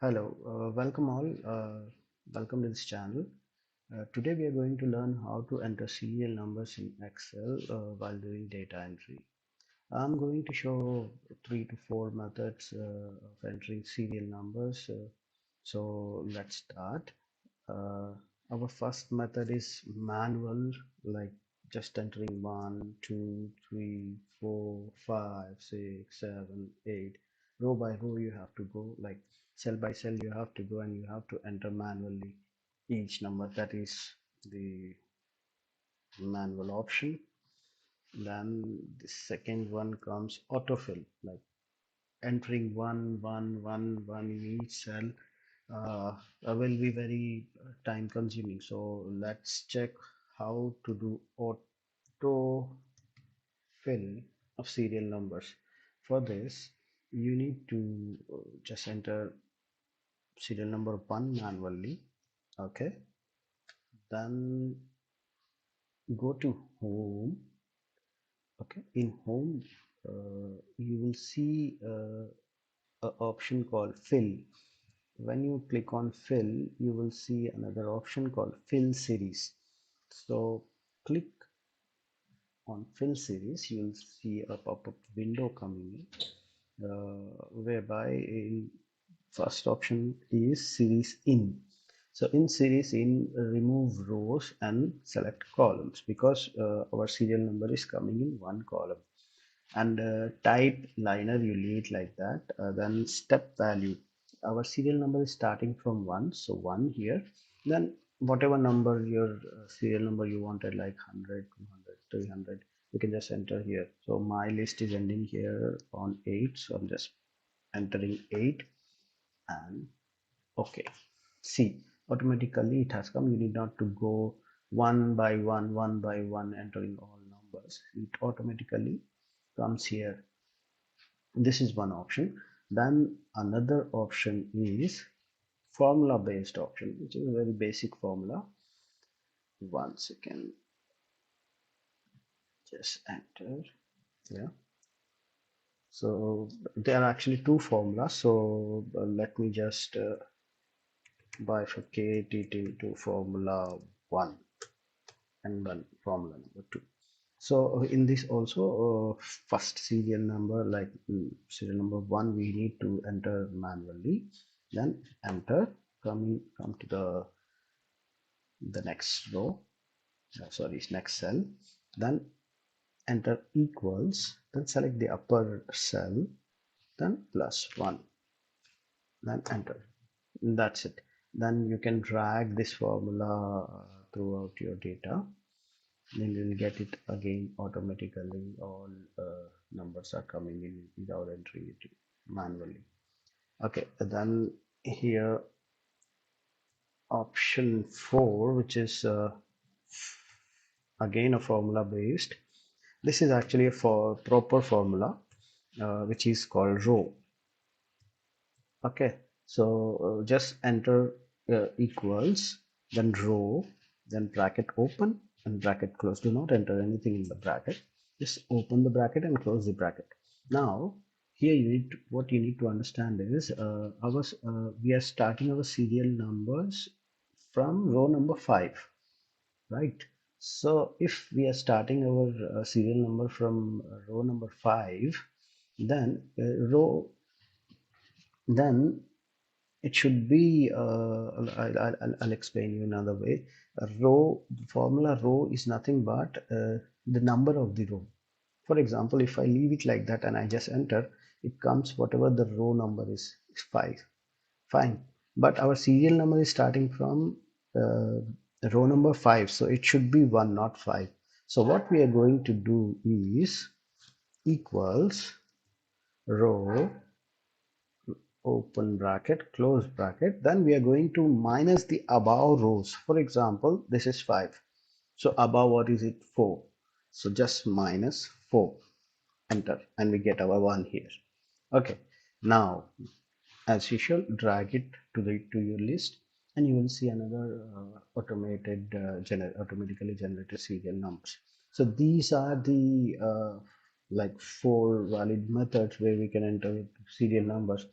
Hello, welcome all. Welcome to this channel. Today we are going to learn how to enter serial numbers in Excel while doing data entry. I'm going to show 3 to 4 methods of entering serial numbers. So let's start. Uh, our first method is manual, like just entering 1, 2, 3, 4, 5, 6, 7, 8. Row by row you have to go, like cell by cell you have to go, and you have to enter manually each number. That is the manual option. Then the second one comes autofill, like entering one in each cell will be very time consuming. So let's check how to do auto fill of serial numbers. For this, you need to just enter serial number 1 manually. Okay, then go to home. Okay, in home, you will see an option called fill. When you click on fill, you will see another option called fill series. So click on fill series, you'll see a pop-up window coming in, whereby in first option is series in. So in series in, remove rows and select columns, because our serial number is coming in one column. And type liner, you leave it like that. Then step value, our serial number is starting from 1, so 1 here. Then whatever number your serial number you wanted, like 100, 200, 300, you can just enter here. So my list is ending here on 8, so I'm just entering 8 and okay. See, automatically it has come. You need not to go one by one entering all numbers. It automatically comes here. This is one option. Then another option is formula based option, which is a very basic formula. One second, just enter. Yeah. So there are actually two formulas. So let me just bifurcate it into formula one and then formula number two. So in this also, first serial number, like serial number 1, we need to enter manually. Then enter, come to the next row, sorry, next cell. Then enter equals, then select the upper cell, then +1, then enter. That's it. Then you can drag this formula throughout your data. Then you will get it again automatically. All numbers are coming in without entering it manually. Okay, then here option 4, which is again a formula based. This is actually a proper formula, which is called row. Okay, so just enter equals, then row, then bracket open and bracket close. Do not enter anything in the bracket. Just open the bracket and close the bracket. Now here you need to, what you need to understand is we are starting our serial numbers from row number 5, right? So if we are starting our serial number from row number 5, then row then it should be, I'll explain you another way. A row, formula row is nothing but the number of the row. For example, if I leave it like that and I just enter, it comes whatever the row number is 5. Fine. But our serial number is starting from row number 5. So it should be 1, not 5. So what we are going to do is equals row, open bracket, close bracket. Then we are going to minus the above rows. For example, this is 5. So above, what is it? 4. So just minus 4. Enter. And we get our 1 here. Okay. Now, as usual, drag it to your list, and you will see another automatically generated serial numbers. So these are the like 4 valid methods where we can enter serial numbers.